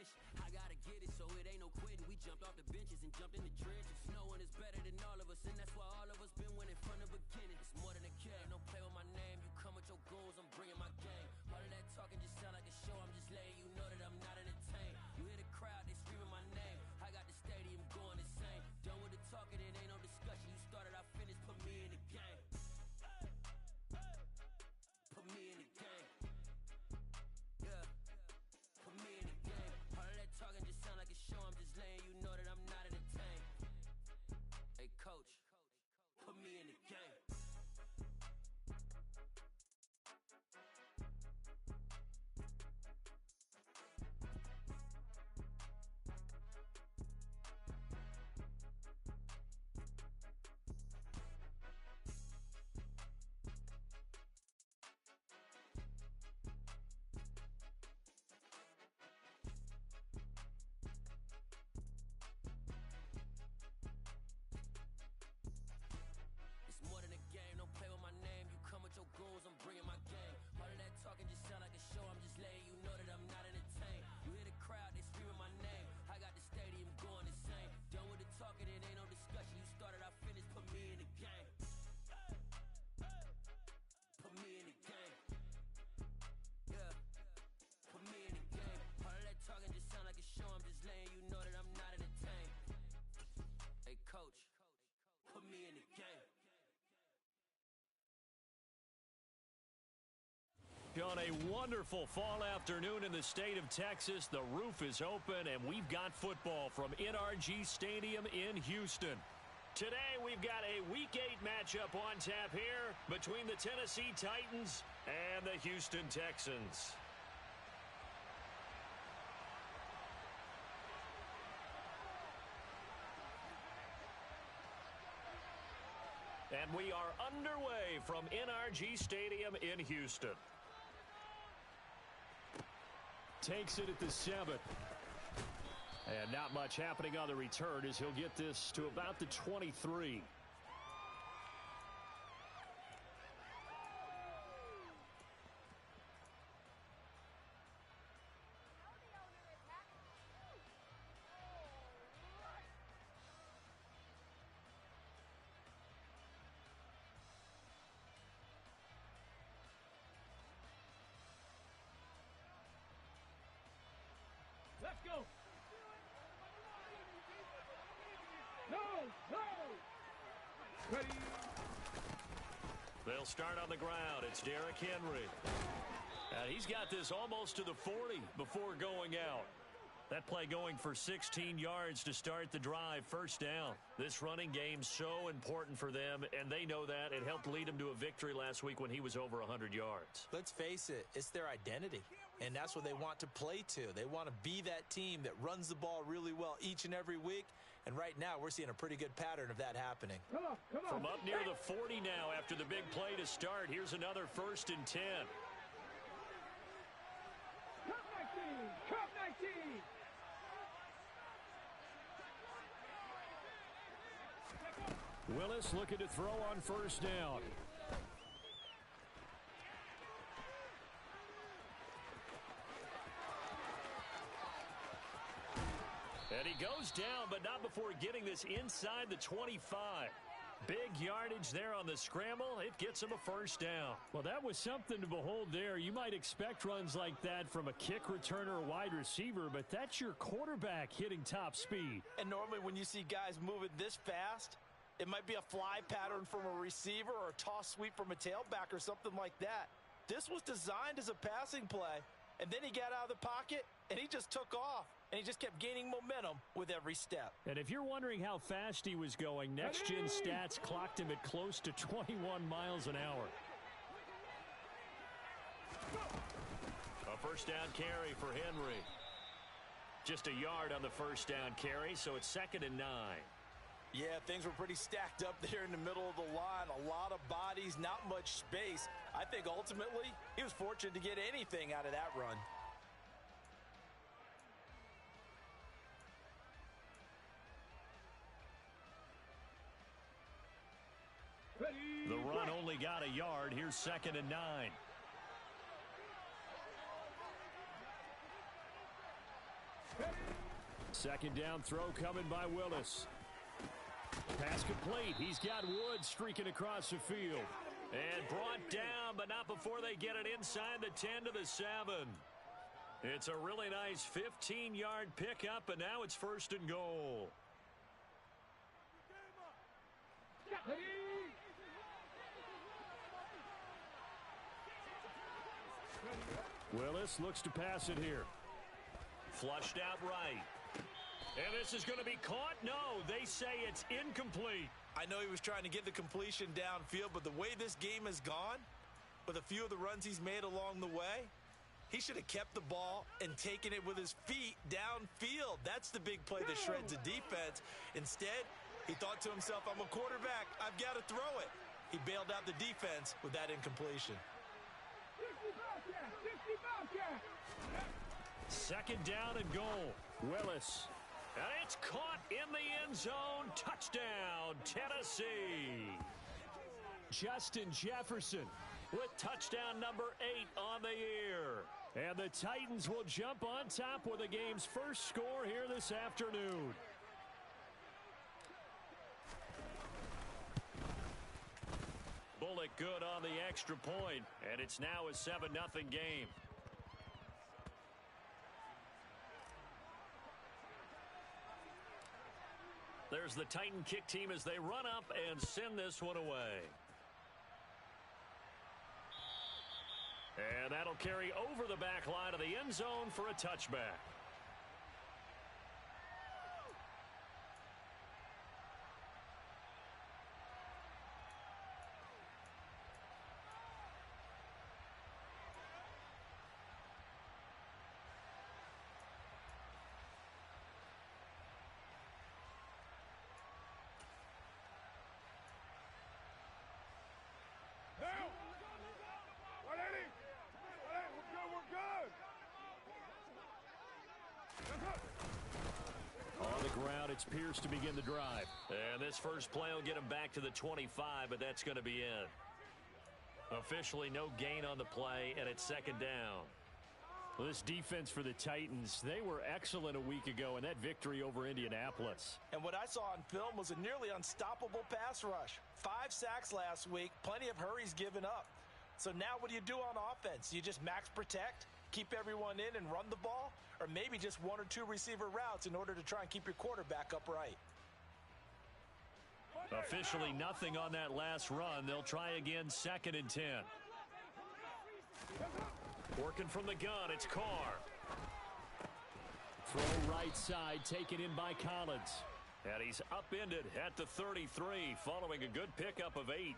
finish. I gotta get it, so it ain't no quitting. We jumped off the benches and jumped in the trenches. No one is better than all of us, and that's why all of us been winning from the beginning. It's more than a game, don't play with my name. You come with your goons, I'm bringing my game. All of that talking just sound like a show, I'm just letting you know that I'm not entertained. You hear the crowd, they screaming my name. I got the stadium going insane. Done with the talking, it ain't no discussion. You started, I finished, put me in the game. Put me in the game. Yeah. Put me in the game. All of that talking just sound like a show, I'm just letting you know that I'm not entertained. Hey coach, put me in the game. Your goals, I'm bringing my game. All of that talking just sound like a show, I'm just letting you know that I'm not entertained. You hear the crowd, they screaming my name. I got the stadium going insane. Done with the talking, it ain't no discussion. You started, I finished, put me in the game. Put me in the game. Yeah. Put me in the game. All of that talking just sound like a show, I'm just letting you know that I'm not entertained. Hey coach, put me in the game. On a wonderful fall afternoon in the state of Texas, the roof is open and we've got football from NRG Stadium in Houston. Today we've got a Week 8 matchup on tap here between the Tennessee Titans and the Houston Texans. And we are underway from NRG Stadium in Houston. Takes it at the 7. And not much happening on the return as he'll get this to about the 23. Let's go. No. Ready. They'll start on the ground. It's Derrick Henry. And he's got this almost to the 40 before going out. That play going for 16 yards to start the drive, first down. This running game so important for them, and they know that. It helped lead them to a victory last week when he was over 100 yards. Let's face it, it's their identity, and that's what they want to play to. They want to be that team that runs the ball really well each and every week, and right now we're seeing a pretty good pattern of that happening. Come on. From up near the 40 now after the big play to start, here's another 1st and 10. Cup 19. Willis looking to throw on first down. And he goes down, but not before getting this inside the 25. Big yardage there on the scramble. It gets him a first down. Well, that was something to behold there. You might expect runs like that from a kick returner or wide receiver, but that's your quarterback hitting top speed. And normally when you see guys moving this fast, it might be a fly pattern from a receiver or a toss sweep from a tailback or something like that. This was designed as a passing play, and then he got out of the pocket, and he just took off, and he just kept gaining momentum with every step. And if you're wondering how fast he was going, next-gen stats clocked him at close to 21 miles an hour. A first down carry for Henry. Just a yard on the first down carry, so it's 2nd and 9. Yeah, things were pretty stacked up there in the middle of the line. A lot of bodies, not much space. I think ultimately he was fortunate to get anything out of that run. The run only got a yard. Here's 2nd and 9. Second down throw coming by Willis. Pass complete. He's got Woods streaking across the field. And brought down, but not before they get it inside the 10 to the 7. It's a really nice 15-yard pickup, and now it's first and goal. Willis looks to pass it here. Flushed out right. And this is going to be caught? No, they say it's incomplete. I know he was trying to get the completion downfield, but the way this game has gone, with a few of the runs he's made along the way, he should have kept the ball and taken it with his feet downfield. That's the big play that shreds the defense. Instead, he thought to himself, I'm a quarterback, I've got to throw it. He bailed out the defense with that incompletion. Second down and goal. Willis. And it's caught in the end zone. Touchdown, Tennessee. Justin Jefferson with touchdown number 8 on the year. And the Titans will jump on top with the game's first score here this afternoon. Bullock good on the extra point, and it's now a 7-0 game. There's the Titan kick team as they run up and send this one away. And that'll carry over the back line of the end zone for a touchback. It's Pierce to begin the drive. And this first play will get him back to the 25, but that's going to be it. Officially no gain on the play, and it's second down. Well, this defense for the Titans, they were excellent a week ago in that victory over Indianapolis. And what I saw on film was a nearly unstoppable pass rush. 5 sacks last week, plenty of hurries given up. So now what do you do on offense? You just max protect, keep everyone in and run the ball? Or maybe just 1 or 2 receiver routes in order to try and keep your quarterback upright. Officially nothing on that last run. They'll try again, 2nd and 10. Working from the gun, it's Carr. Throw right side, taken in by Collins. And he's upended at the 33, following a good pickup of 8.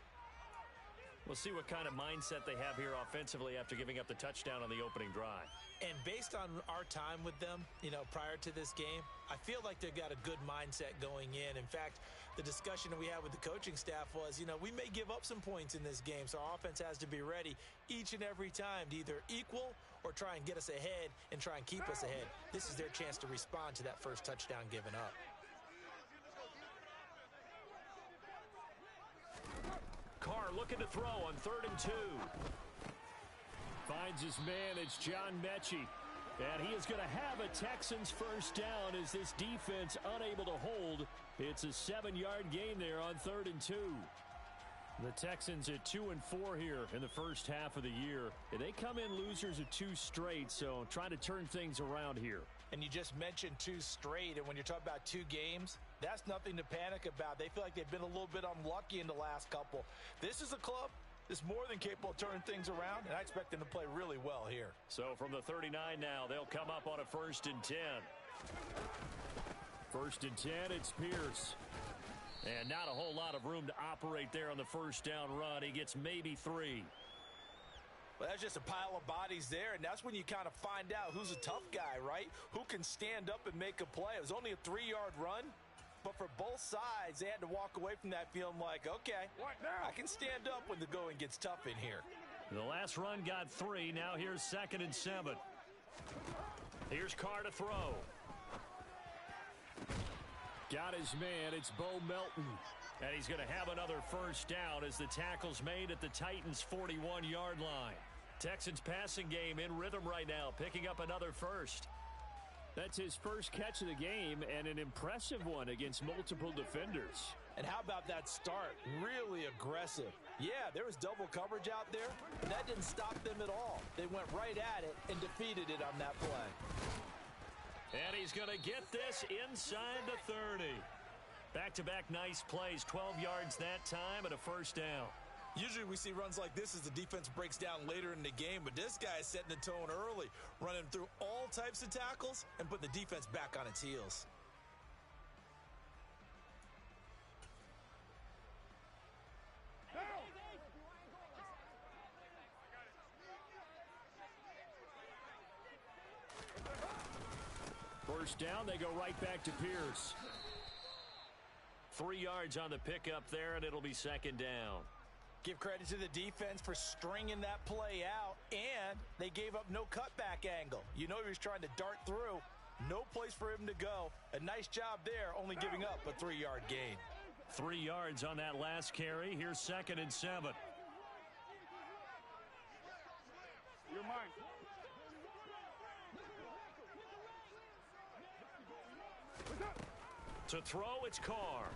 We'll see what kind of mindset they have here offensively after giving up the touchdown on the opening drive. And based on our time with them, prior to this game, I feel like they've got a good mindset going in. In fact, the discussion that we had with the coaching staff was, we may give up some points in this game, so our offense has to be ready each and every time to either equal or try and get us ahead and try and keep us ahead. This is their chance to respond to that first touchdown given up. Carr looking to throw on 3rd and 2. Finds his man, it's John Mechie. And he is going to have a Texans first down as this defense unable to hold. It's a 7-yard gain there on 3rd and 2. The Texans at 2-4 here in the first half of the year. And they come in losers of 2 straight, so trying to turn things around here. And you just mentioned 2 straight, and when you're talking about 2 games, that's nothing to panic about. They feel like they've been a little bit unlucky in the last couple. This is a club that's more than capable of turning things around, and I expect them to play really well here. So from the 39 now, they'll come up on a 1st and 10. 1st and 10, it's Pierce. And not a whole lot of room to operate there on the first down run. He gets maybe 3. Well, that's just a pile of bodies there, and that's when you kind of find out who's a tough guy, right? Who can stand up and make a play. It was only a 3-yard run, but for both sides, they had to walk away from that feeling like, okay, I can stand up when the going gets tough in here. The last run got 3. Now here's 2nd and 7. Here's Carr to throw. Got his man. It's Bo Melton. And he's going to have another first down as the tackle's made at the Titans' 41-yard line. Texans passing game in rhythm right now, picking up another first. That's his first catch of the game and an impressive one against multiple defenders. And how about that start? Really aggressive. Yeah, there was double coverage out there. That didn't stop them at all. They went right at it and defeated it on that play. And he's going to get this inside the 30. Back-to-back nice plays, 12 yards that time and a first down. Usually we see runs like this as the defense breaks down later in the game, but this guy is setting the tone early, running through all types of tackles and putting the defense back on its heels. First down, they go right back to Pierce. 3 yards on the pickup there, and it'll be second down. Give credit to the defense for stringing that play out, and they gave up no cutback angle. You know he was trying to dart through. No place for him to go. A nice job there, only giving up a 3-yard gain. 3 yards on that last carry. Here's 2nd and 7. You're mine. To throw, it's Carr.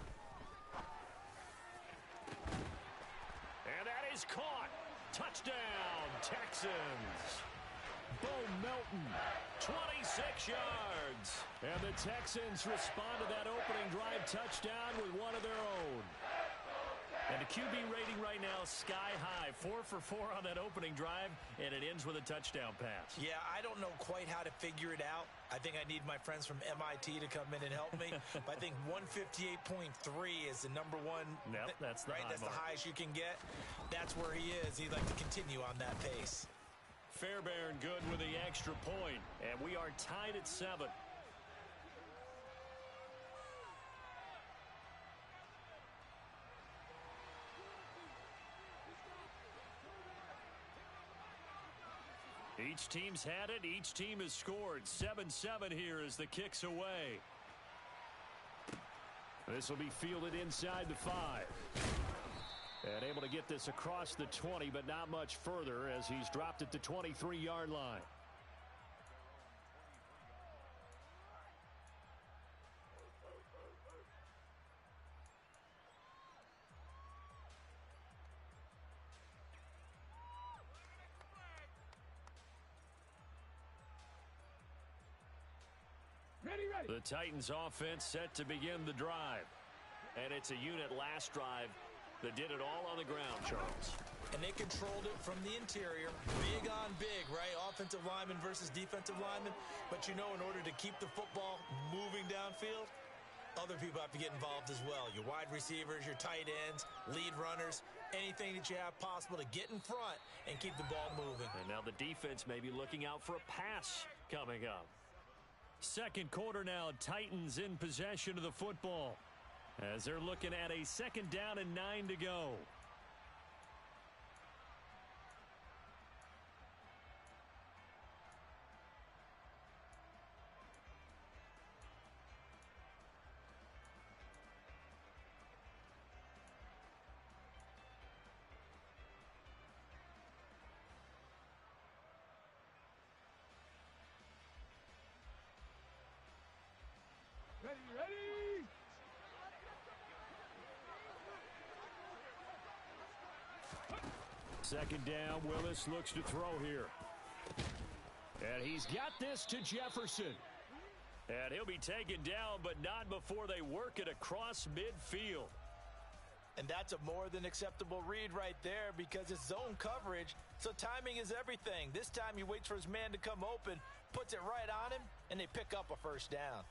And that is caught. Touchdown, Texans. Bo Melton. 26 yards. And the Texans respond to that opening drive touchdown with one of their own. And the QB rating right now sky high. 4 for 4 on that opening drive, and it ends with a touchdown pass. Yeah, I don't know quite how to figure it out. I think I need my friends from MIT to come in and help me. But I think 158.3 is the number one. Yep, that's the right. high That's mark. the highest you can get. That's where he is. He'd like to continue on that pace. Fairbairn good with the extra point, and we are tied at 7. Each team's had it. Each team has scored. 7-7 here as the kick's away. This will be fielded inside the 5. And able to get this across the 20, but not much further as he's dropped it to 23-yard line. Ready. The Titans offense set to begin the drive. And it's a unit last drive that did it all on the ground, Charles. And they controlled it from the interior. Big on big, right? Offensive lineman versus defensive lineman. But you know, in order to keep the football moving downfield, other people have to get involved as well. Your wide receivers, your tight ends, lead runners, anything that you have possible to get in front and keep the ball moving. And now the defense may be looking out for a pass coming up. Second quarter now, Titans in possession of the football as they're looking at a 2nd down and 9 to go. Ready. 2nd down, Willis looks to throw here. And he's got this to Jefferson. And he'll be taken down, but not before they work it across midfield. And that's a more than acceptable read right there because it's zone coverage, so timing is everything. This time he waits for his man to come open, puts it right on him, and they pick up a first down.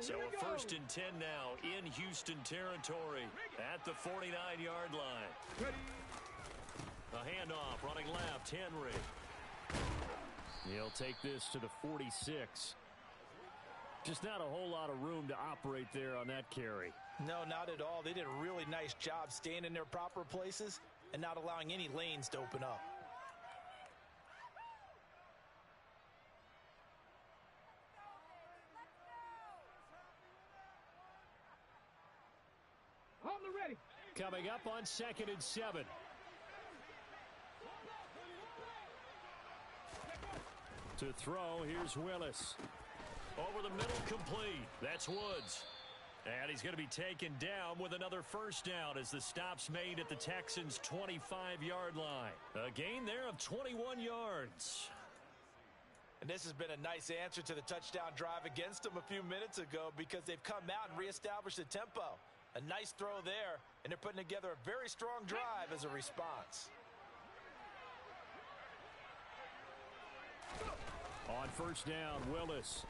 So a 1st and 10 now in Houston territory at the 49-yard line. Ready. A handoff running left, Henry. He'll take this to the 46. Just not a whole lot of room to operate there on that carry. No, not at all. They did a really nice job staying in their proper places and not allowing any lanes to open up. On the ready. Coming up on 2nd and 7. To throw, here's Willis. Over the middle, complete. That's Woods. And he's going to be taken down with another first down as the stop's made at the Texans' 25-yard line. A gain there of 21 yards. And this has been a nice answer to the touchdown drive against them a few minutes ago because they've come out and reestablished the tempo. A nice throw there, and they're putting together a very strong drive as a response. On first down, Willis.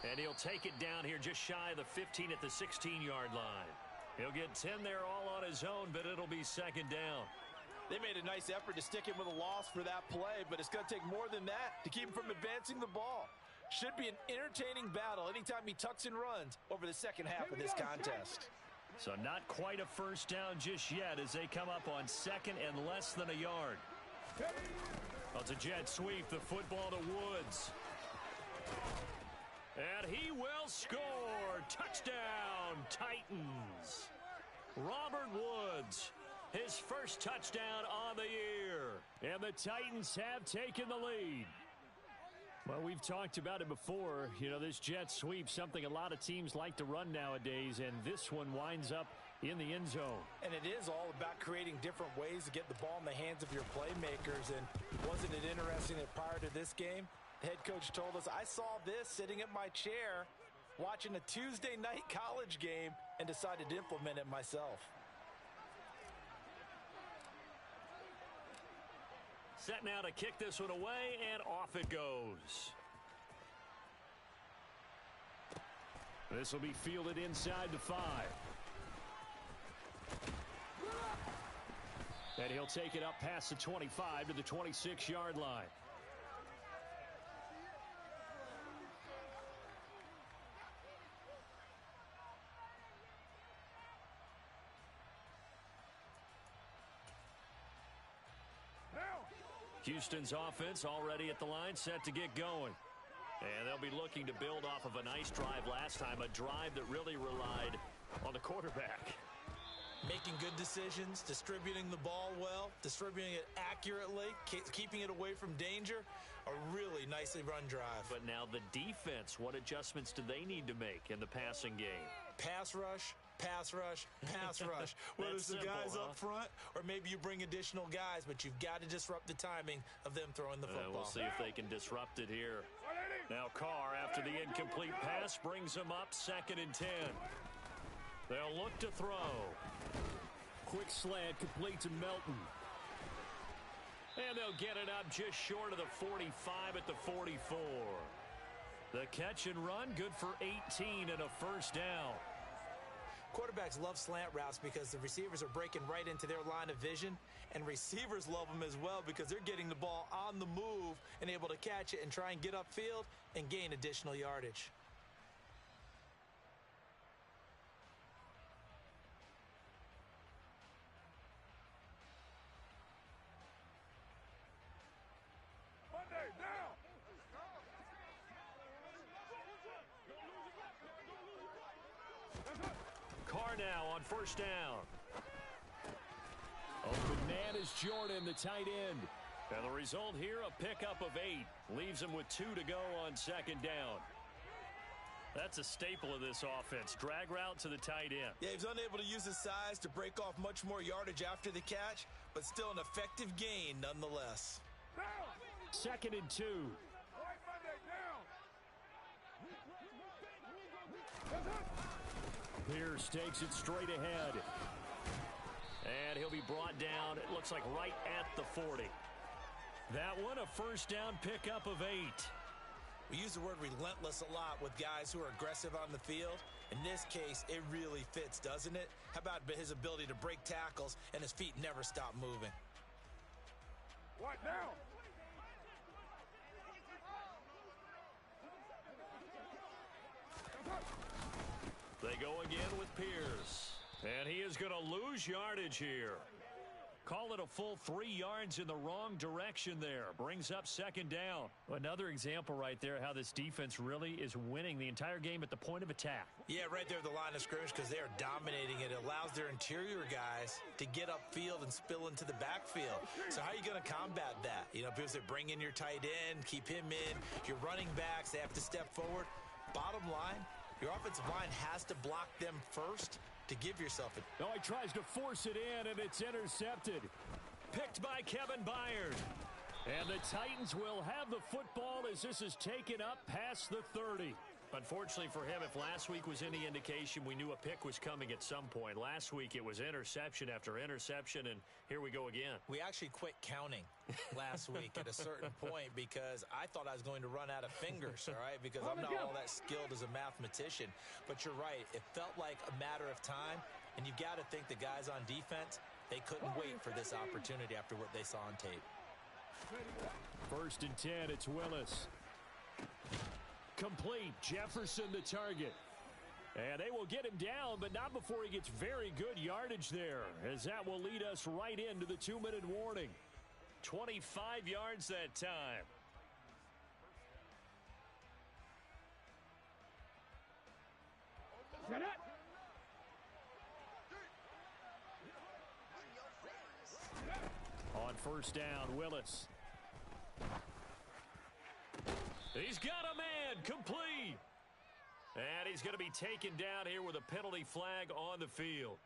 And he'll take it down here just shy of the 15 at the 16-yard line. He'll get 10 there all on his own, but it'll be second down. They made a nice effort to stick him with a loss for that play, but it's going to take more than that to keep him from advancing the ball. Should be an entertaining battle anytime he tucks and runs over the second half of this contest. So not quite a first down just yet as they come up on second and less than a yard. Well, it's a jet sweep, the football to Woods. And he will score. Touchdown, Titans. Robert Woods, his first touchdown on the year. And the Titans have taken the lead. Well, we've talked about it before. You know, this jet sweep, something a lot of teams like to run nowadays, and this one winds up in the end zone. And it is all about creating different ways to get the ball in the hands of your playmakers. And wasn't it interesting that prior to this game, the head coach told us, I saw this sitting at my chair watching a Tuesday night college game and decided to implement it myself. Set now to kick this one away, and off it goes. This will be fielded inside the 5. And he'll take it up past the 25 to the 26-yard line. Houston's offense already at the line, set to get going. And they'll be looking to build off of a nice drive last time, a drive that really relied on the quarterback. Making good decisions, distributing the ball well, distributing it accurately, keeping it away from danger. A really nicely run drive. But now the defense, what adjustments do they need to make in the passing game? Pass rush, pass rush, pass rush. Whether it's the guys up front or maybe you bring additional guys, but you've got to disrupt the timing of them throwing the football. We'll see if they can disrupt it here. Now Carr, after the incomplete pass, brings him up 2nd and 10. They'll look to throw. Quick slant complete to Melton. And they'll get it up just short of the 45 at the 44. The catch and run, good for 18 and a first down. Quarterbacks love slant routes because the receivers are breaking right into their line of vision, and receivers love them as well because they're getting the ball on the move and able to catch it and try and get upfield and gain additional yardage. Carr now on first down. Open man is Jordan, the tight end. And the result here, a pickup of 8. Leaves him with 2 to go on second down. That's a staple of this offense. Drag route to the tight end. Yeah, he's unable to use his size to break off much more yardage after the catch, but still an effective gain nonetheless. 2nd and 2. Pierce takes it straight ahead. And he'll be brought down, it looks like right at the 40. That one, a first down pickup of 8. We use the word relentless a lot with guys who are aggressive on the field. In this case, it really fits, doesn't it? How about his ability to break tackles and his feet never stop moving? What now? They go again with Pierce. And he is going to lose yardage here. Call it a full 3 yards in the wrong direction there. Brings up second down. Another example right there how this defense really is winning the entire game at the point of attack. Yeah, right there at the line of scrimmage because they are dominating it. It allows their interior guys to get upfield and spill into the backfield. So how are you going to combat that? You know, people say bring in your tight end, keep him in. Your running backs, they have to step forward. Bottom line, your offensive line has to block them first to give yourself a... No, he tries to force it in, and it's intercepted. Picked by Kevin Byard. And the Titans will have the football as this is taken up past the 30. Unfortunately for him, if last week was any indication, we knew a pick was coming at some point. Last week it was interception after interception, and here we go again. We actually quit counting last week at a certain point because I thought I was going to run out of fingers, all right, because I'm not all that skilled as a mathematician. But you're right. It felt like a matter of time, and you've got to think the guys on defense, they couldn't wait for this opportunity after what they saw on tape. 1st and 10, it's Willis. Complete. Jefferson the target. And they will get him down, but not before he gets very good yardage there, as that will lead us right into the 2-minute warning. 25 yards that time. Set it. On 1st down, Willis. He's got a man, complete. And he's going to be taken down here with a penalty flag on the field.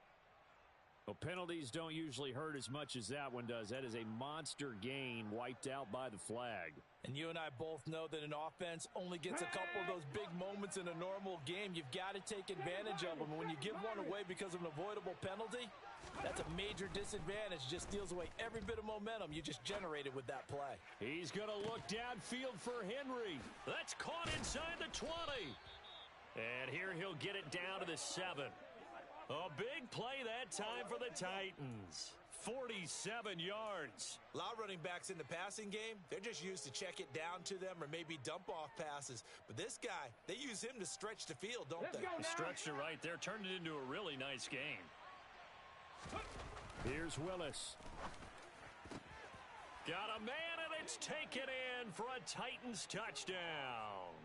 Well, penalties don't usually hurt as much as that one does. That is a monster gain wiped out by the flag. And you and I both know that an offense only gets a couple of those big moments in a normal game. You've got to take advantage of them. And when you give one away because of an avoidable penalty, that's a major disadvantage. Just steals away every bit of momentum you just generated with that play. He's going to look downfield for Henry. That's caught inside the 20. And here he'll get it down to the 7. A big play that time for the Titans. 47 yards. A lot of running backs in the passing game, they're just used to check it down to them or maybe dump off passes. But this guy, they use him to stretch the field, don't they? Stretched it right there, turned it into a really nice game. Here's Willis. Got a man, and it's taken in for a Titans touchdown.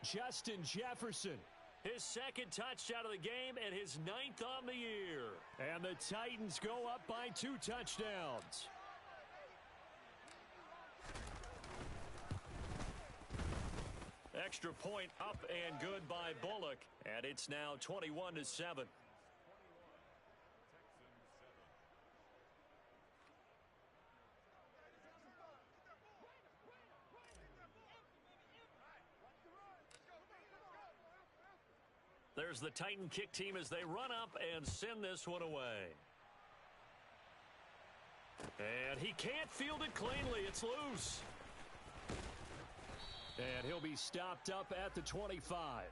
Justin Jefferson. His 2nd touchdown of the game and his 9th on the year. And the Titans go up by 2 touchdowns. Extra point up and good by Bullock. And it's now 21-7. There's the Titan kick team as they run up and send this one away. And he can't field it cleanly. It's loose. And he'll be stopped up at the 25.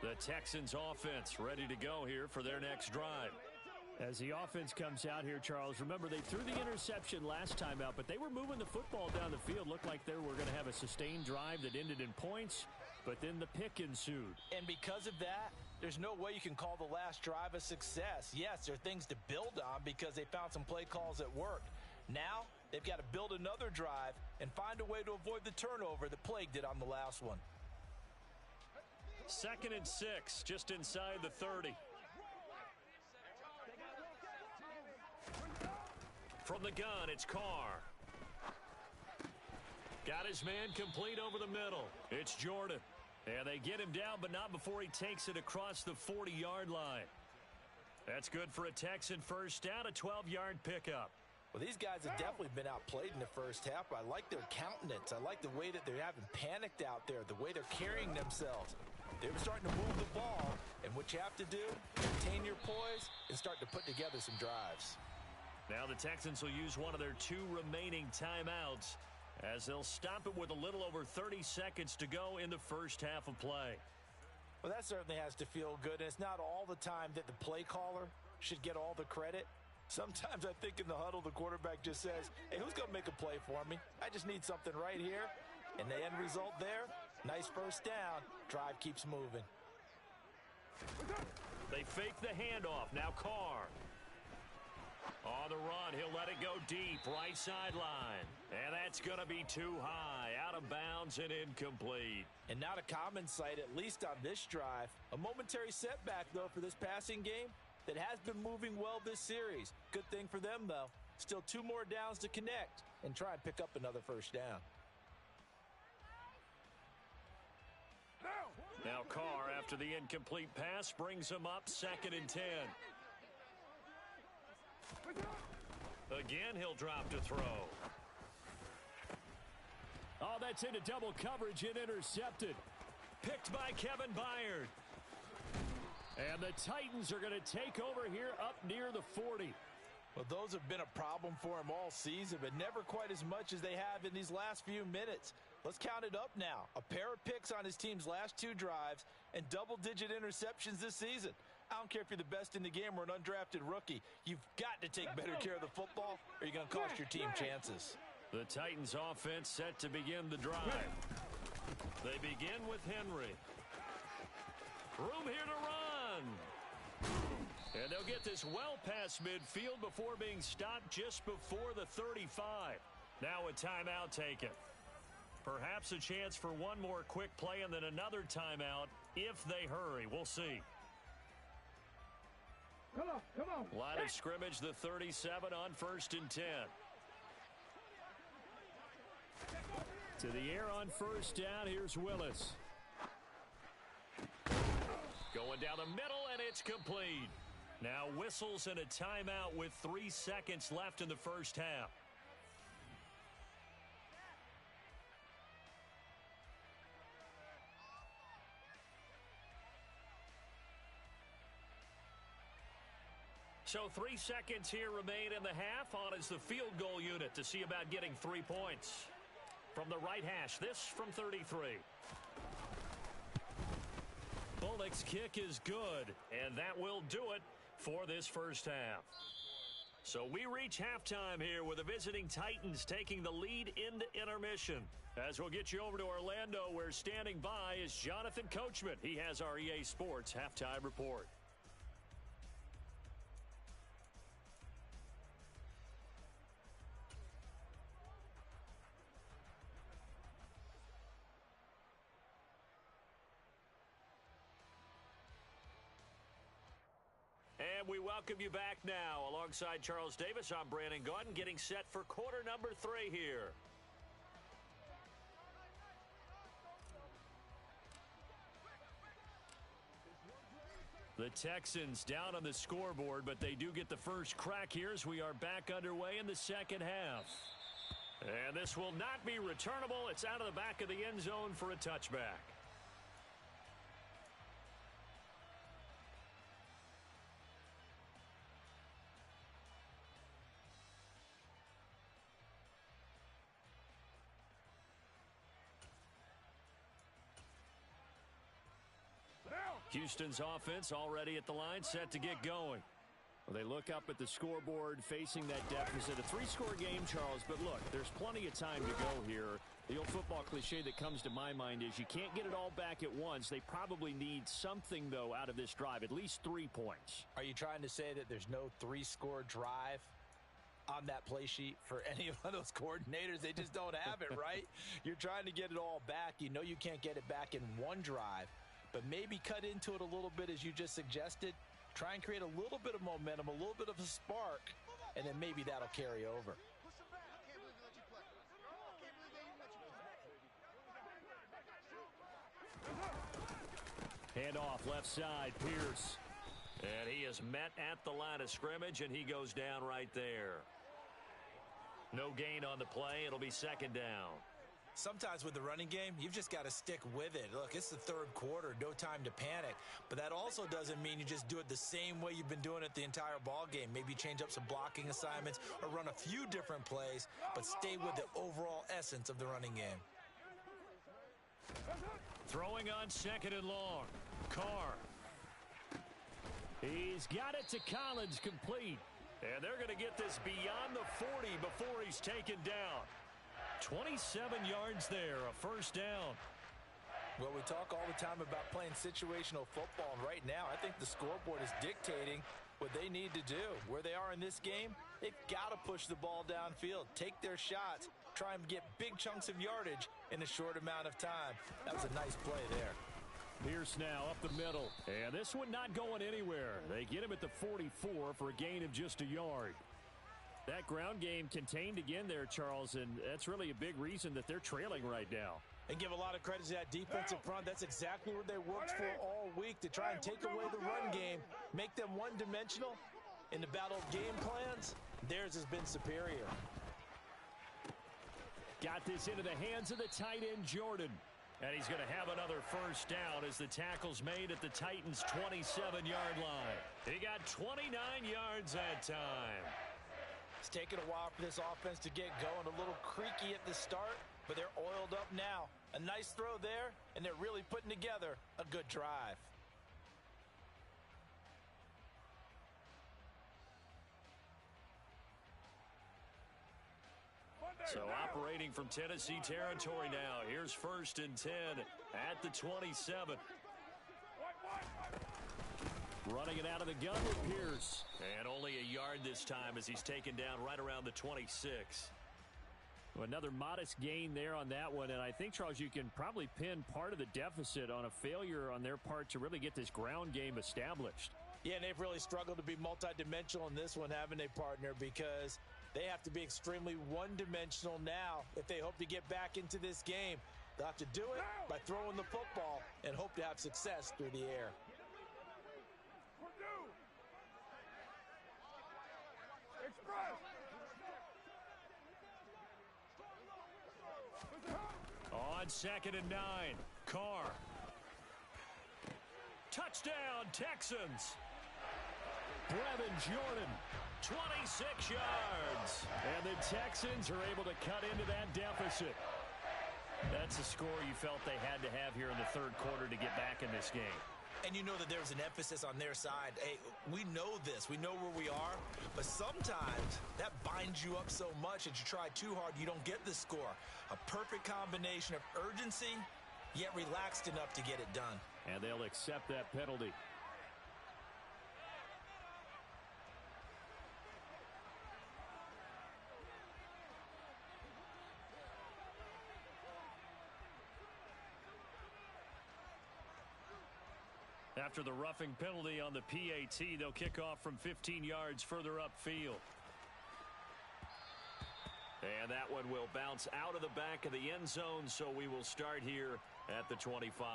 The Texans offense ready to go here for their next drive. As the offense comes out here, Charles, remember they threw the interception last time out, but they were moving the football down the field. Looked like they were going to have a sustained drive that ended in points, but then the pick ensued. And because of that, there's no way you can call the last drive a success. Yes, there are things to build on because they found some play calls that worked. Now, they've got to build another drive and find a way to avoid the turnover that plagued it on the last one. 2nd and 6, just inside the 30. From the gun, it's Carr. Got his man complete over the middle. It's Jordan. And they get him down, but not before he takes it across the 40-yard line. That's good for a Texan first down, a 12-yard pickup. Well, these guys have definitely been outplayed in the first half. I like their countenance. I like the way that they haven't panicked out there, the way they're carrying themselves. They're starting to move the ball, and what you have to do, maintain your poise and start to put together some drives. Now the Texans will use one of their 2 remaining timeouts as they'll stop it with a little over 30 seconds to go in the first half of play. Well, that certainly has to feel good, and it's not all the time that the play caller should get all the credit. Sometimes I think in the huddle, the quarterback just says, hey, who's going to make a play for me? I just need something right here. And the end result there, nice first down. Drive keeps moving. They fake the handoff. Now Carr. On the run, he'll let it go deep, right sideline. And that's going to be too high, out of bounds and incomplete. And not a common sight, at least on this drive. A momentary setback, though, for this passing game that has been moving well this series. Good thing for them, though. Still 2 more downs to connect and try and pick up another first down. Now Carr, after the incomplete pass, brings him up 2nd and 10. Again, he'll drop to throw. Oh, that's into double coverage and intercepted. Picked by Kevin Byard. And the Titans are going to take over here up near the 40. Well, those have been a problem for him all season, but never quite as much as they have in these last few minutes. Let's count it up now. A pair of picks on his team's last 2 drives and double-digit interceptions this season. I don't care if you're the best in the game or an undrafted rookie. You've got to take better care of the football or you're going to cost your team chances. The Titans offense set to begin the drive. They begin with Henry. Room here to run. And they'll get this well past midfield before being stopped just before the 35. Now a timeout taken. Perhaps a chance for one more quick play and then another timeout if they hurry. We'll see. Come on. Line of scrimmage, the 37 on 1st and 10. To the air on first down, here's Willis. Going down the middle, and it's complete. Now whistles and a timeout with 3 seconds left in the first half. So 3 seconds here remain in the half. On is the field goal unit to see about getting 3 points. From the right hash, this from 33. Bullock's kick is good, and that will do it for this first half. So we reach halftime here with the visiting Titans taking the lead into intermission. As we'll get you over to Orlando, where standing by is Jonathan Coachman. He has our EA Sports halftime report. And we welcome you back now. Alongside Charles Davis, I'm Brandon Gaudin, getting set for quarter number 3 here. The Texans down on the scoreboard, but they do get the first crack here as we are back underway in the second half. And this will not be returnable. It's out of the back of the end zone for a touchback. Houston's offense already at the line, set to get going. Well, they look up at the scoreboard, facing that deficit. A 3-score game, Charles, but look, there's plenty of time to go here. The old football cliche that comes to my mind is you can't get it all back at once. They probably need something, though, out of this drive, at least 3 points. Are you trying to say that there's no 3-score drive on that play sheet for any of those coordinators? They just don't have it, right? You're trying to get it all back. You know you can't get it back in one drive. But maybe cut into it a little bit, as you just suggested. Try and create a little bit of momentum, a little bit of a spark, and then maybe that'll carry over. Hand off left side, Pierce. And he is met at the line of scrimmage, and he goes down right there. No gain on the play. It'll be 2nd down. Sometimes with the running game, you've just got to stick with it. Look, it's the 3rd quarter, no time to panic. But that also doesn't mean you just do it the same way you've been doing it the entire ball game. Maybe change up some blocking assignments or run a few different plays, but stay with the overall essence of the running game. Throwing on 2nd and long. Carr. He's got it to Collins, complete. And they're going to get this beyond the 40 before he's taken down. 27 yards there, a first down. Well, we talk all the time about playing situational football, and right now I think the scoreboard is dictating what they need to do. Where they are in this game, they've got to push the ball downfield, take their shots, try and get big chunks of yardage in a short amount of time. That was a nice play there. Pierce now up the middle, and this one not going anywhere. They get him at the 44 for a gain of just a yard. That ground game contained again there, Charles, and that's really a big reason that they're trailing right now. And give a lot of credit to that defensive front. That's exactly what they worked for all week, to try and take away the run game, make them one-dimensional. In the battle of game plans, theirs has been superior. Got this into the hands of the tight end, Jordan. And he's going to have another first down as the tackle's made at the Titans' 27-yard line. He got 29 yards that time. It's taken a while for this offense to get going. A little creaky at the start, but they're oiled up now. A nice throw there, and they're really putting together a good drive. So operating from Tennessee territory now. Here's 1st and 10 at the 27. Running it out of the gun with Pierce. And only a yard this time as he's taken down right around the 26. Well, another modest gain there on that one. And I think, Charles, you can probably pin part of the deficit on a failure on their part to really get this ground game established. Yeah, and they've really struggled to be multidimensional in this one, haven't they, partner? Because they have to be extremely one-dimensional now if they hope to get back into this game. They'll have to do it by throwing the football and hope to have success through the air. On 2nd and 9, Carr. Touchdown, Texans. Brevin Jordan. 26 yards. And the Texans are able to cut into that deficit. That's a score you felt they had to have here in the third quarter to get back in this game. And you know that there's an emphasis on their side. Hey, we know this. We know where we are. But sometimes that binds you up so much that you try too hard, you don't get the score. A perfect combination of urgency, yet relaxed enough to get it done. And they'll accept that penalty. After the roughing penalty on the PAT, they'll kick off from 15 yards further upfield. And that one will bounce out of the back of the end zone, so we will start here at the 25.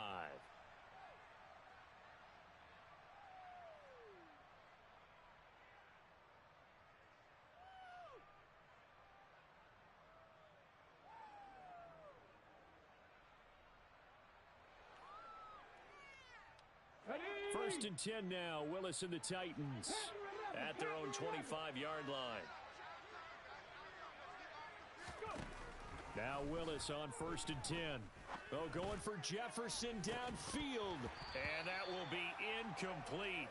First and 10 now. Willis and the Titans at their own 25-yard line. Now Willis on 1st and 10. Oh, going for Jefferson downfield. And that will be incomplete.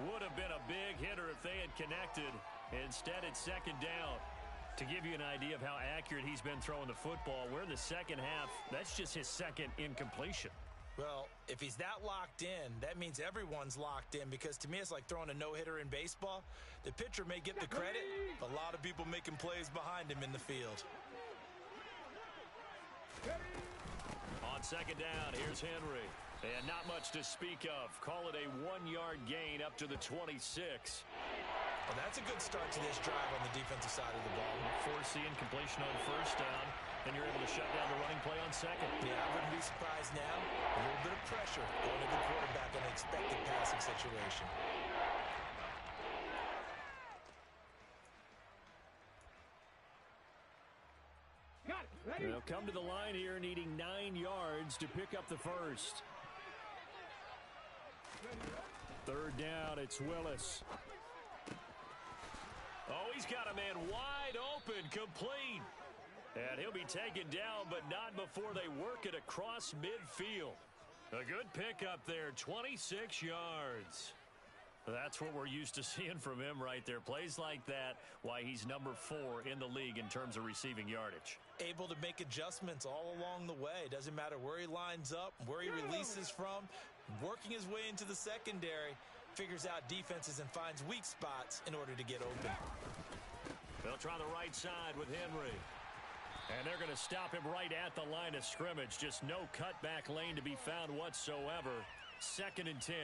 Would have been a big hitter if they had connected. Instead, it's 2nd down. To give you an idea of how accurate he's been throwing the football, we're in the second half. That's just his 2nd incompletion. Well, if he's that locked in, that means everyone's locked in, because to me it's like throwing a no-hitter in baseball. The pitcher may get the credit, but a lot of people making plays behind him in the field. On 2nd down, here's Henry. And not much to speak of. Call it a 1-yard gain up to the 26. Well, that's a good start to this drive on the defensive side of the ball. Force the incompletion on 1st down, and you're able to shut down the running play on 2nd. Yeah, I wouldn't be surprised now. A little bit of pressure going to the quarterback in an expected passing situation. They'll come to the line here needing 9 yards to pick up the first. 3rd down, it's Willis. Oh, he's got a man wide open, complete. And he'll be taken down, but not before they work it across midfield. A good pickup there, 26 yards. That's what we're used to seeing from him right there. Plays like that, why he's number 4 in the league in terms of receiving yardage. Able to make adjustments all along the way. Doesn't matter where he lines up, where he releases from. Working his way into the secondary, figures out defenses and finds weak spots in order to get open. They'll try the right side with Henry. And they're going to stop him right at the line of scrimmage. Just no cutback lane to be found whatsoever. 2nd and 10.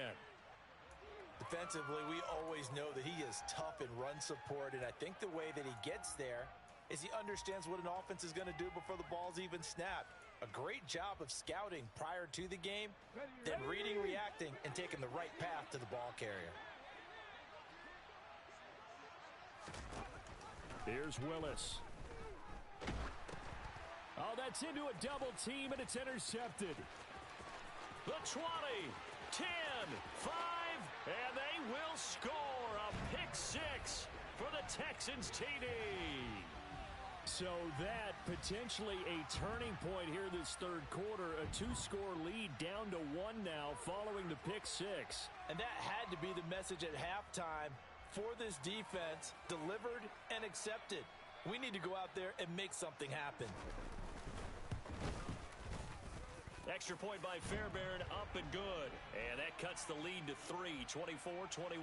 Defensively, we always know that he is tough in run support, and I think the way that he gets there is he understands what an offense is going to do before the ball's even snapped. A great job of scouting prior to the game, then reading, reacting, and taking the right path to the ball carrier. Here's Willis. Oh, that's into a double team, and it's intercepted. The 20, 10, 5, and they will score a pick 6 for the Texans TD. So that potentially a turning point here this third quarter. A 2-score lead down to 1 now following the pick 6. And that had to be the message at halftime for this defense, delivered and accepted. We need to go out there and make something happen. Extra point by Fairbairn, up and good. And that cuts the lead to 3, 24-21.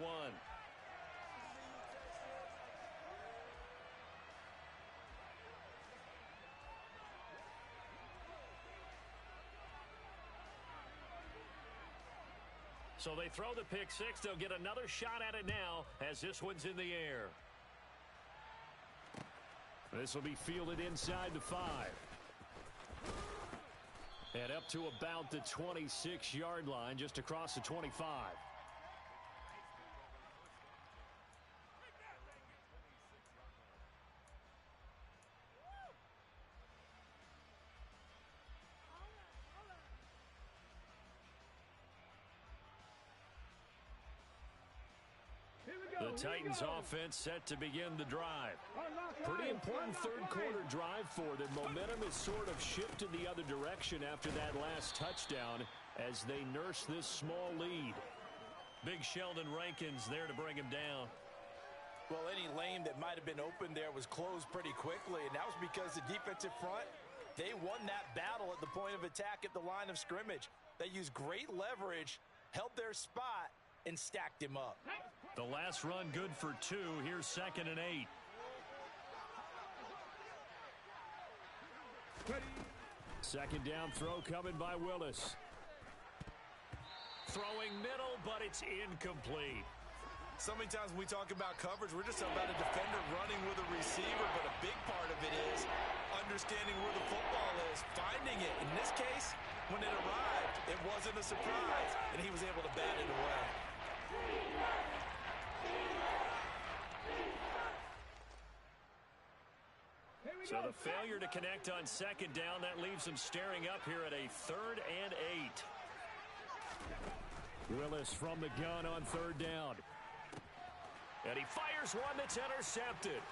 So they throw the pick 6. They'll get another shot at it now as this one's in the air. This will be fielded inside the 5. And up to about the 26-yard line, just across the 25. The Titans offense set to begin the drive. Pretty important third quarter drive for them. Momentum has sort of shifted the other direction after that last touchdown as they nurse this small lead. Big Sheldon Rankins there to bring him down. Well, any lane that might have been open there was closed pretty quickly, and that was because the defensive front, they won that battle at the point of attack at the line of scrimmage. They used great leverage, held their spot, and stacked him up. The last run good for 2. Here's 2nd and 8. Second down throw coming by Willis. Throwing middle, but it's incomplete. So many times when we talk about coverage, we're just about a defender running with a receiver, but a big part of it is understanding where the football is, finding it. In this case, when it arrived, it wasn't a surprise, and he was able to bat it away. So the failure to connect on 2nd down, that leaves them staring up here at a 3rd and 8. Willis from the gun on 3rd down. And he fires one that's intercepted.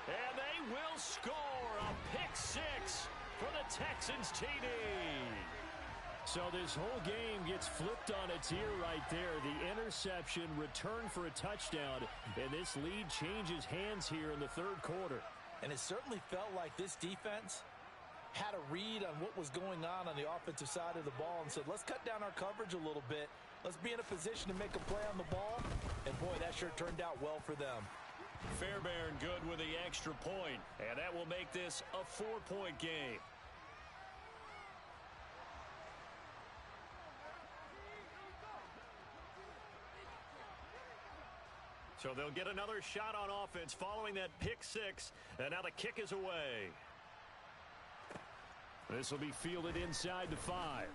And they will score a pick 6 for the Texans TD. So this whole game gets flipped on its ear right there. The interception, return for a touchdown, and this lead changes hands here in the third quarter. And it certainly felt like this defense had a read on what was going on the offensive side of the ball and said, let's cut down our coverage a little bit. Let's be in a position to make a play on the ball. And boy, that sure turned out well for them. Fairbairn good with the extra point, and that will make this a 4-point game. So they'll get another shot on offense following that pick 6, and now the kick is away. This will be fielded inside the 5.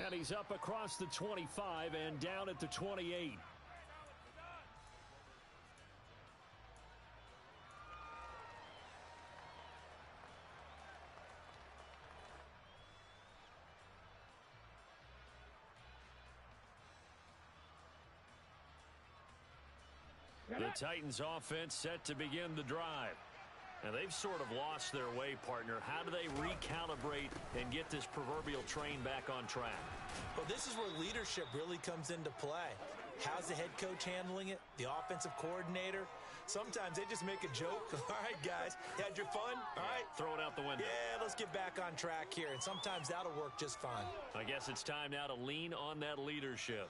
And he's up across the 25 and down at the 28. The Titans offense set to begin the drive. And they've sort of lost their way, partner. How do they recalibrate and get this proverbial train back on track? Well, this is where leadership really comes into play. How's the head coach handling it? The offensive coordinator? Sometimes they just make a joke. All right, guys, you had your fun? All right. Throw it out the window. Yeah, let's get back on track here. And sometimes that'll work just fine. I guess it's time now to lean on that leadership.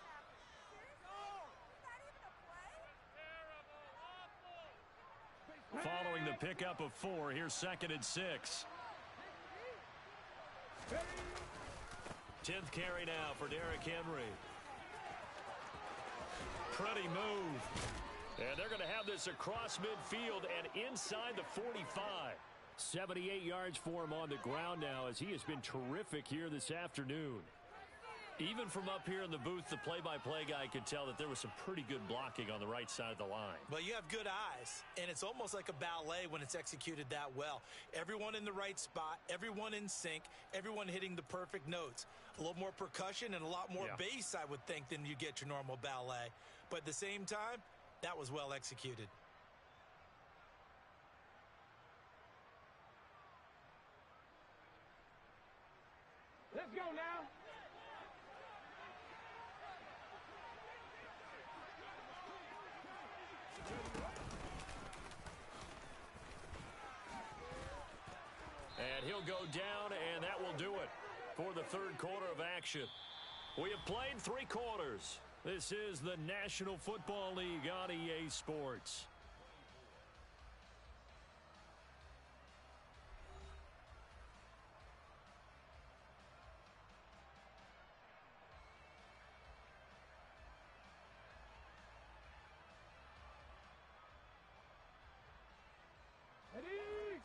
Following the pickup of 4, here's 2nd and 6. 10th carry now for Derrick Henry. Pretty move. And they're going to have this across midfield and inside the 45. 78 yards for him on the ground now as he has been terrific here this afternoon. Even from up here in the booth, the play-by-play guy could tell that there was some pretty good blocking on the right side of the line. Well, you have good eyes, and it's almost like a ballet when it's executed that well. Everyone in the right spot, everyone in sync, everyone hitting the perfect notes. A little more percussion and a lot more bass, I would think, than you get your normal ballet. But at the same time, that was well executed. Let's go now. And he'll go down, and that will do it for the third quarter of action. We have played 3 quarters. This is the National Football League on EA Sports.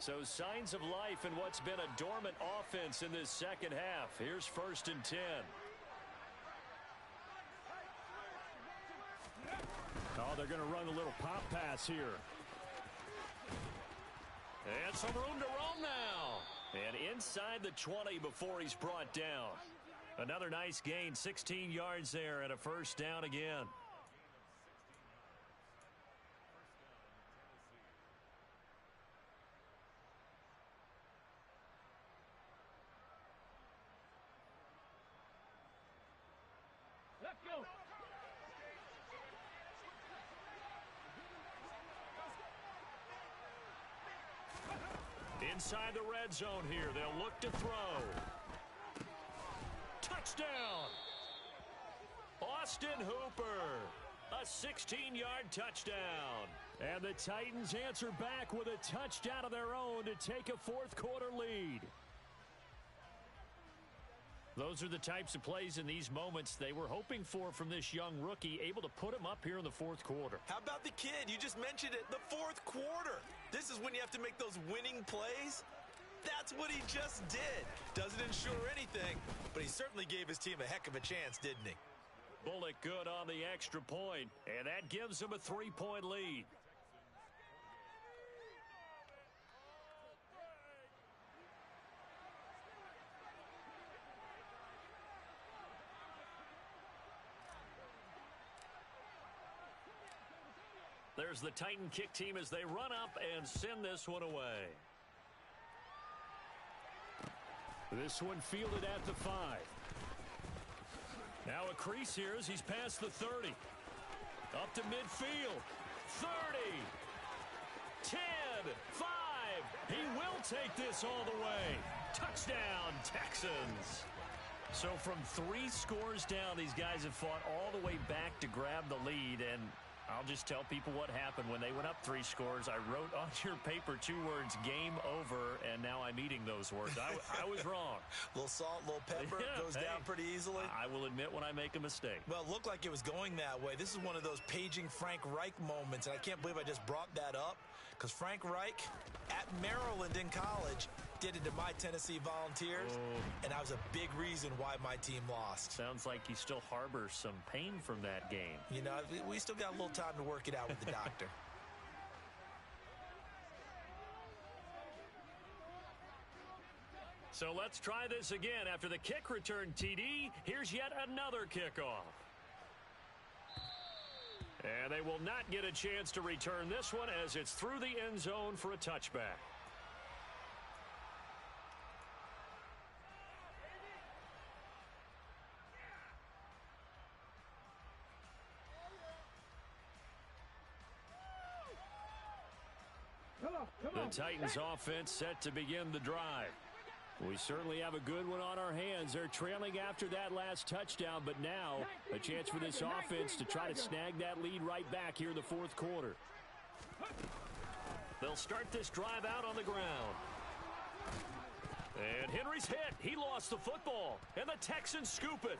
So signs of life in what's been a dormant offense in this second half. Here's 1st and 10. Oh, they're going to run a little pop pass here. And some room to roam now. And inside the 20 before he's brought down. Another nice gain, 16 yards there and a first down again. Let's go. Inside the red zone here. They'll look to throw. Touchdown! Austin Hooper. A 16-yard touchdown. And the Titans answer back with a touchdown of their own to take a fourth quarter lead. Those are the types of plays in these moments they were hoping for from this young rookie, able to put him up here in the fourth quarter. How about the kid? You just mentioned it, the fourth quarter. This is when you have to make those winning plays. That's what he just did. Doesn't ensure anything, but he certainly gave his team a heck of a chance, didn't he? Bullock good on the extra point, and that gives him a 3-point lead. There's the Titan kick team as they run up and send this one away. This one fielded at the 5. Now a crease here as he's past the 30. Up to midfield. 30. 10. 5. He will take this all the way. Touchdown, Texans. So from 3 scores down, these guys have fought all the way back to grab the lead, and I'll just tell people what happened when they went up 3 scores. I wrote on your paper 2 words, game over, and now I'm eating those words. I was wrong. A little salt, a little pepper, goes down pretty easily. I will admit when I make a mistake. Well, it looked like it was going that way. This is one of those paging Frank Reich moments, and I can't believe I just brought that up, because Frank Reich at Maryland in college did it to my Tennessee Volunteers, and that was a big reason why my team lost. Sounds like he still harbors some pain from that game. You know, we still got a little time to work it out with the doctor. So let's try this again. After the kick return TD, here's yet another kickoff. And they will not get a chance to return this one as it's through the end zone for a touchback. Titans offense set to begin the drive. We certainly have a good one on our hands. They're trailing after that last touchdown, but now a chance for this offense to try to snag that lead right back here in the fourth quarter. They'll start this drive out on the ground. And Henry's hit. He lost the football. And the Texans scoop it.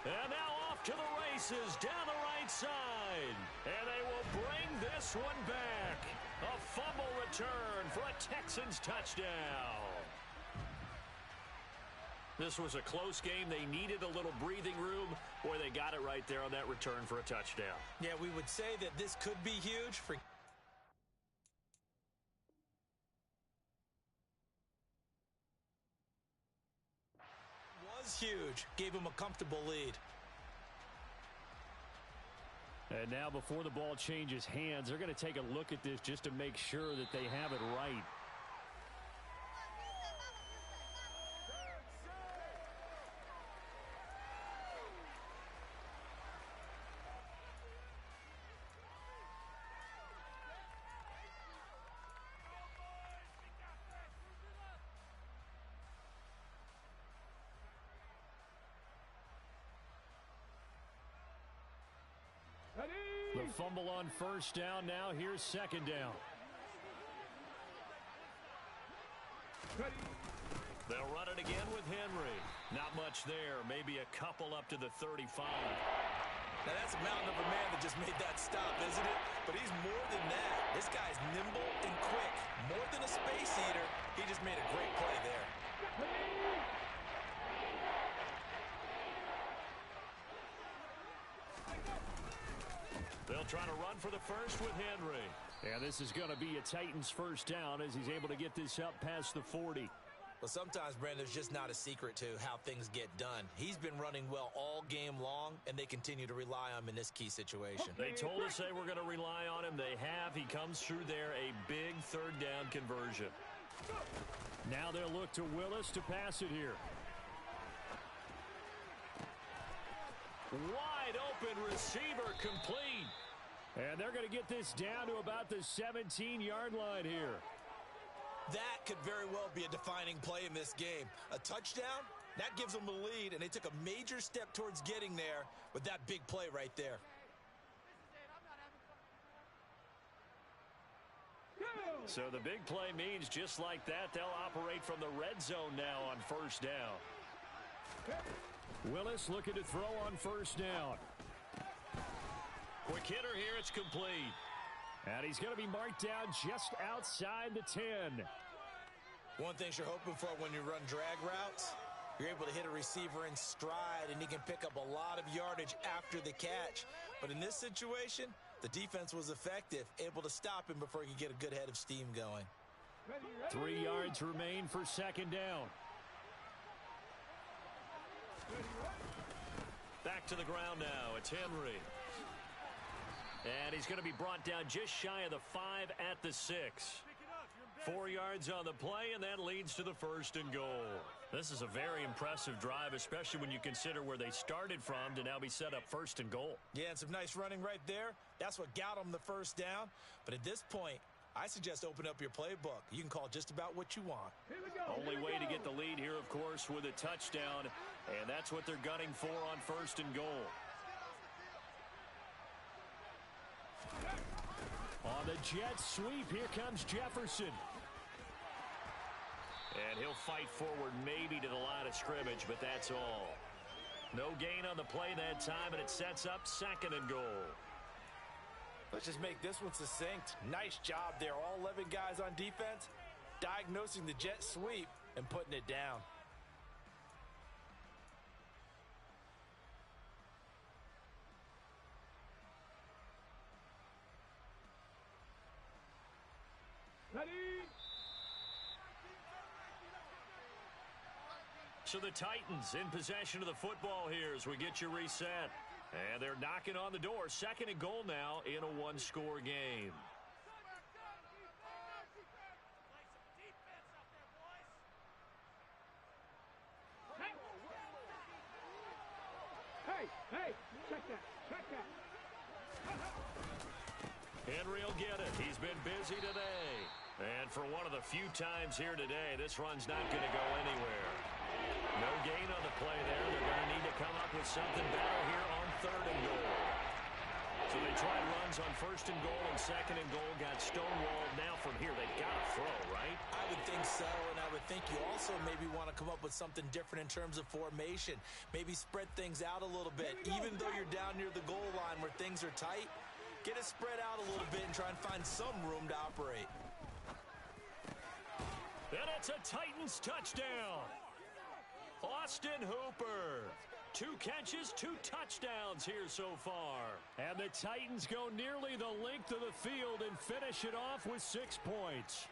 And now off to the races down the right side. And they will bring this one back. A fumble return for a Texans touchdown. This was a close game. They needed a little breathing room. Boy, they got it right there on that return for a touchdown. Yeah, we would say that this could be huge for... was huge. Gave him a comfortable lead. And now before the ball changes hands, they're going to take a look at this just to make sure that they have it right. The fumble on first down. Now here's second down. They'll run it again with Henry. Not much there. Maybe a couple up to the 35. Now that's a mountain of a man that just made that stop, isn't it? But he's more than that. This guy's nimble and quick. More than a space eater. He just made a great play there. They'll try to run for the first with Henry. And this is going to be a Titans first down as he's able to get this up past the 40. Well, sometimes, Brandon, there's just not a secret to how things get done. He's been running well all game long, and they continue to rely on him in this key situation. They told us they were going to rely on him. They have. He comes through there, a big third down conversion. Now they'll look to Willis to pass it here. Wide open receiver complete. And they're going to get this down to about the 17-yard line here. That could very well be a defining play in this game. A touchdown, that gives them a lead, and they took a major step towards getting there with that big play right there. So the big play means just like that, they'll operate from the red zone now on first down. Willis looking to throw on first down. Quick hitter here, it's complete. And he's going to be marked down just outside the 10. One thing you're hoping for when you run drag routes, you're able to hit a receiver in stride, and he can pick up a lot of yardage after the catch. But in this situation, the defense was effective, able to stop him before he could get a good head of steam going. 3 yards remain for second down. Back to the ground now. It's Henry. And he's going to be brought down just shy of the 5 at the 6. 4 yards on the play, and that leads to the first and goal. This is a very impressive drive, especially when you consider where they started from to now be set up first and goal. Yeah, and some nice running right there. That's what got them the first down. But at this point, I suggest open up your playbook. You can call just about what you want. Only way to get the lead here, of course, with a touchdown, and that's what they're gunning for on first and goal. On the jet sweep, here comes Jefferson. And he'll fight forward maybe to the line of scrimmage, but that's all. No gain on the play that time, and it sets up second and goal. Let's just make this one succinct. Nice job there. All 11 guys on defense, diagnosing the jet sweep and putting it down. So the Titans in possession of the football here as we get you reset. And they're knocking on the door. Second and goal now in a one-score game. Hey, check that. Henry will get it. He's been busy today. And for one of the few times here today, this run's not going to go anywhere. No gain on the play there. They're going to need to come up with something better here on 3rd and goal. So they tried runs on 1st and goal and 2nd and goal, got stonewalled. Now from here, they've got to throw, right? I would think so, and I would think you also maybe want to come up with something different in terms of formation. Maybe spread things out a little bit. Even though you're down near the goal line where things are tight, get it spread out a little bit and try and find some room to operate. And it's a Titans touchdown. Austin Hooper. 2 catches, 2 touchdowns here so far. And the Titans go nearly the length of the field and finish it off with 6 points.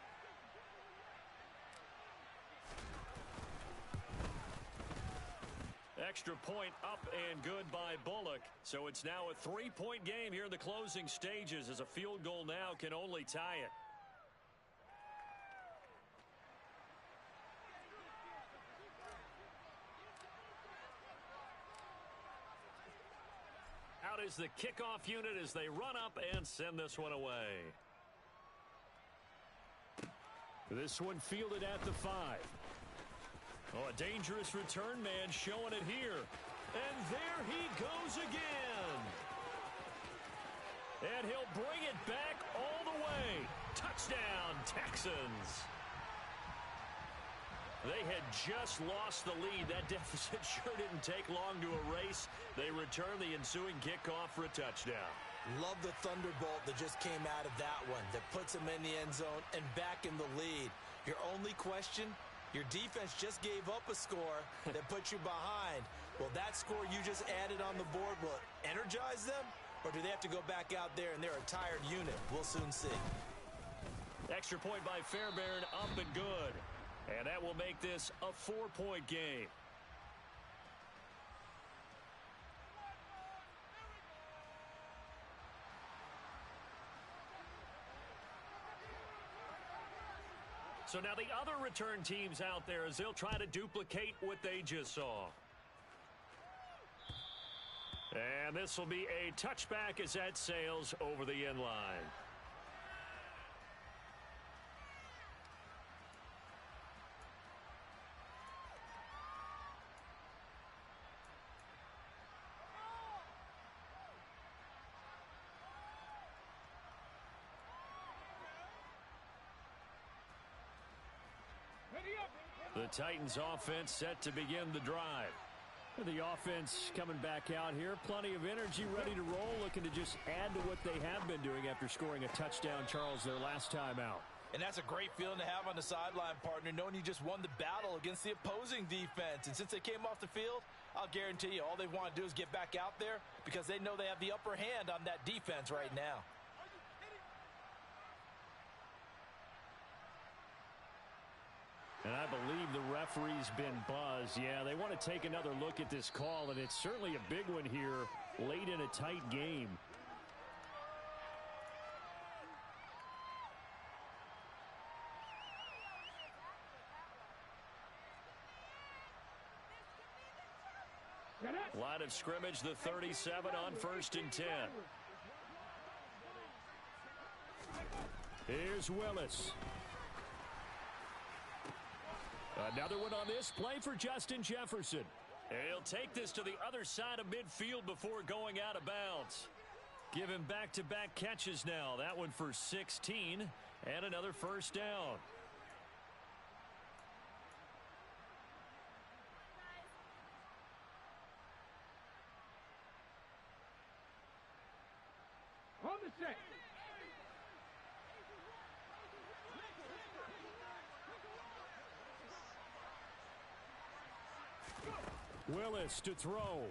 Extra point up and good by Bullock. So it's now a 3-point game here in the closing stages, as a field goal now can only tie it. Out is the kickoff unit as they run up and send this one away. This one fielded at the 5. Oh, a dangerous return man showing it here. And there he goes again. And he'll bring it back all the way. Touchdown, Texans. They had just lost the lead. That deficit sure didn't take long to erase. They return the ensuing kickoff for a touchdown. Love the thunderbolt that just came out of that one, that puts them in the end zone and back in the lead. Your only question, your defense just gave up a score that put you behind. Well, that score you just added on the board, will it energize them? Or do they have to go back out there and they're a tired unit? We'll soon see. Extra point by Fairbairn, up and good. And that will make this a 4-point game. So now the other return teams out there, as they'll try to duplicate what they just saw. And this will be a touchback as that sails over the end line. The Titans offense set to begin the drive. The offense coming back out here. Plenty of energy, ready to roll, looking to just add to what they have been doing after scoring a touchdown, Charles, their last time out. And that's a great feeling to have on the sideline, partner, knowing you just won the battle against the opposing defense. And since they came off the field, I'll guarantee you all they want to do is get back out there because they know they have the upper hand on that defense right now. And I believe the referee's been buzzed. Yeah, they want to take another look at this call, and it's certainly a big one here late in a tight game. Line of scrimmage, the 37 on 1st and 10. Here's Willis. Another one on this play for Justin Jefferson. He'll take this to the other side of midfield before going out of bounds. Give him back-to-back catches now. That one for 16 and another first down. On the set. Willis to throw.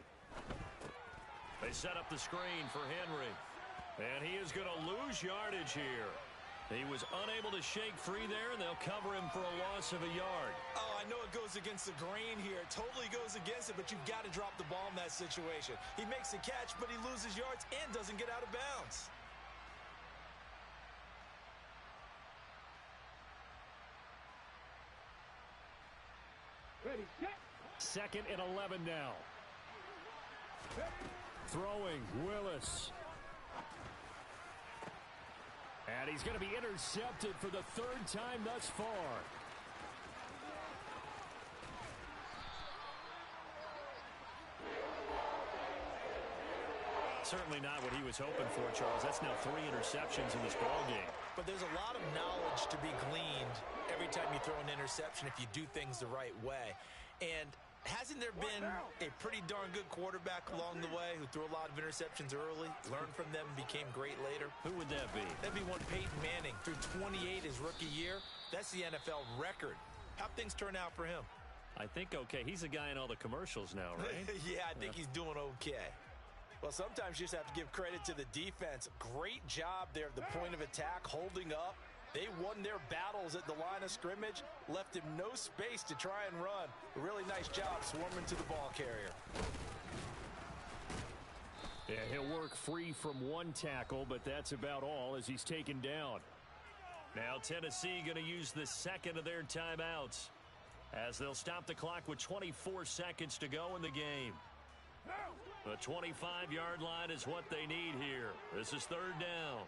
They set up the screen for Henry. And he is going to lose yardage here. He was unable to shake free there, and they'll cover him for a loss of a yard. Oh, I know it goes against the grain here. It totally goes against it, but you've got to drop the ball in that situation. He makes the catch, but he loses yards and doesn't get out of bounds. Ready, set. 2nd and 11 now. Throwing, Willis. And he's going to be intercepted for the third time thus far. Certainly not what he was hoping for, Charles. That's now 3 interceptions in this ballgame. But there's a lot of knowledge to be gleaned every time you throw an interception if you do things the right way. And hasn't there been a pretty darn good quarterback along the way who threw a lot of interceptions early, learned from them, and became great later? Who would that be? That'd be one Peyton Manning. Threw 28 his rookie year. That's the NFL record. How'd things turn out for him? I think okay. He's a guy in all the commercials now, right? Yeah, I think he's doing okay. Well, sometimes you just have to give credit to the defense. Great job there at the point of attack, holding up. They won their battles at the line of scrimmage, left him no space to try and run. A really nice job swarming to the ball carrier. Yeah, he'll work free from one tackle, but that's about all as he's taken down. Now Tennessee going to use the second of their timeouts as they'll stop the clock with 24 seconds to go in the game. The 25-yard line is what they need here. This is third down.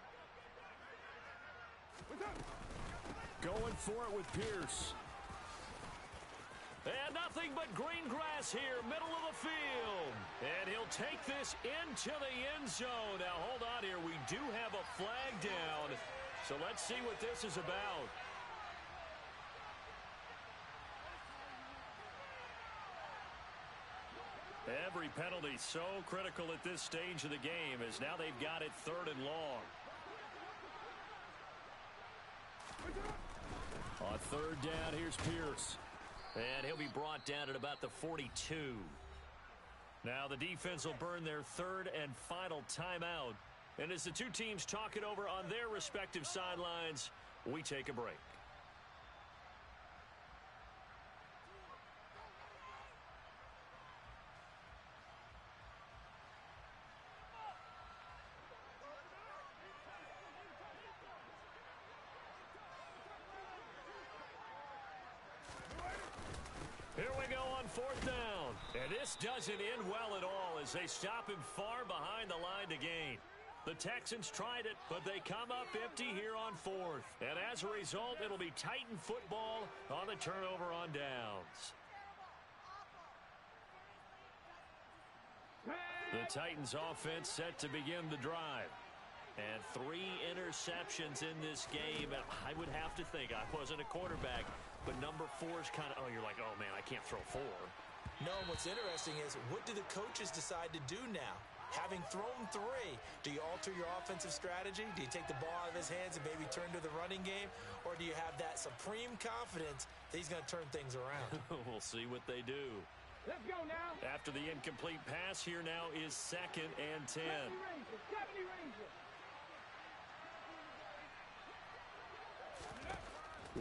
Going for it with Pierce. And nothing but green grass here, middle of the field. And he'll take this into the end zone. Now, hold on here. We do have a flag down. So let's see what this is about. Every penalty so critical at this stage of the game as now they've got it third and long. On third down, here's Pierce. And he'll be brought down at about the 42. Now the defense will burn their third and final timeout. And as the two teams talk it over on their respective sidelines, we take a break. Here we go on fourth down. And this doesn't end well at all as they stop him far behind the line to gain. The Texans tried it, but they come up empty here on fourth. And as a result, it'll be Titan football on the turnover on downs. The Titans offense set to begin the drive. And 3 interceptions in this game. I would have to think, I wasn't a quarterback, but number 4 is kind of, oh, you're like, oh, man, I can't throw 4. No, and what's interesting is, what do the coaches decide to do now? Having thrown 3, do you alter your offensive strategy? Do you take the ball out of his hands and maybe turn to the running game? Or do you have that supreme confidence that he's going to turn things around? We'll see what they do. Let's go now. After the incomplete pass, here now is 2nd and 10. 70 Rangers.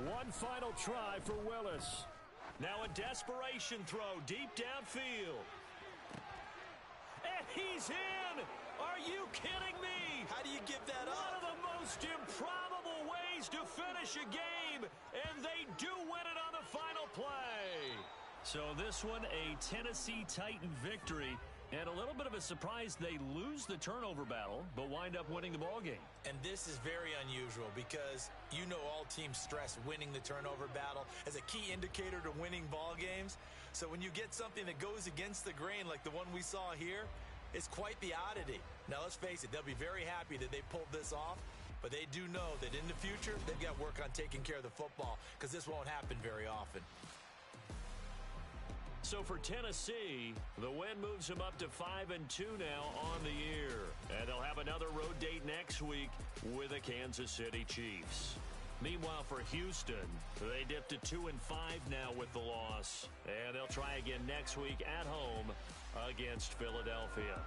One final try for Willis. Now a desperation throw deep downfield. And he's in! Are you kidding me? How do you give that One up? of the most improbable ways to finish a game, and they do win it on the final play. So this one, a Tennessee Titan victory. And a little bit of a surprise, they lose the turnover battle, but wind up winning the ballgame. And this is very unusual because you know all teams stress winning the turnover battle as a key indicator to winning ball games. So when you get something that goes against the grain like the one we saw here, it's quite the oddity. Now let's face it, they'll be very happy that they pulled this off, but they do know that in the future they've got work on taking care of the football because this won't happen very often. So for Tennessee, the win moves them up to 5-2 now on the year. And they'll have another road date next week with the Kansas City Chiefs. Meanwhile, for Houston, they dipped to 2-5 now with the loss. And they'll try again next week at home against Philadelphia.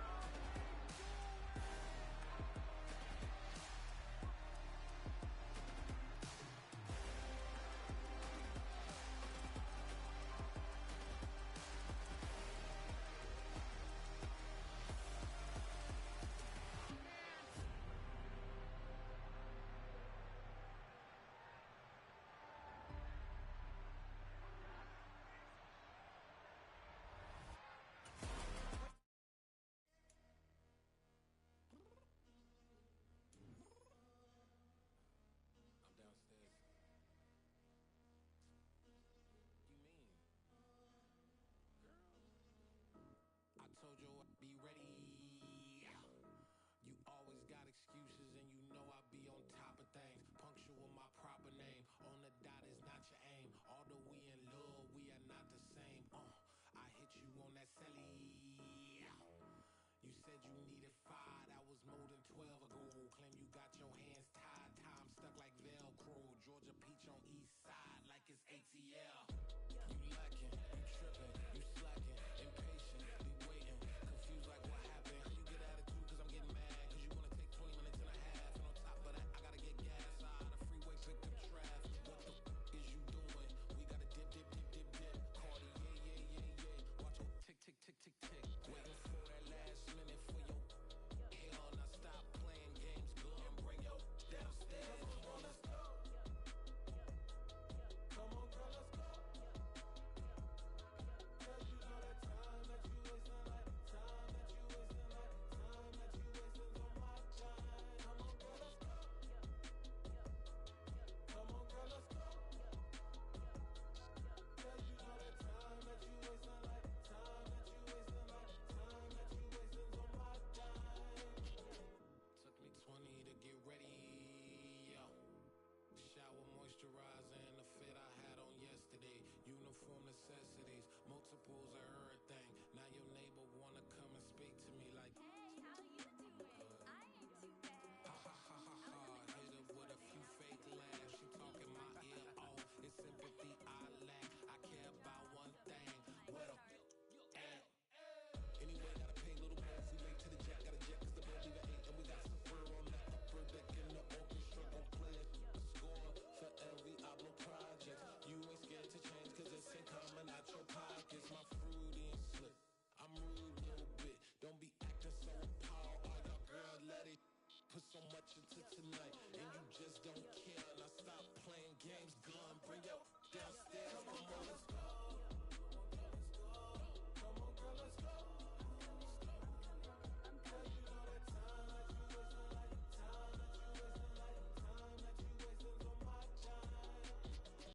told you I'd be ready. You always got excuses and you know I be on top of things. Punctual my proper name. On the dot is not your aim. Although we in love, we are not the same. I hit you on that celly. You said you needed 5, that was more than 12 ago. Claim you got your hands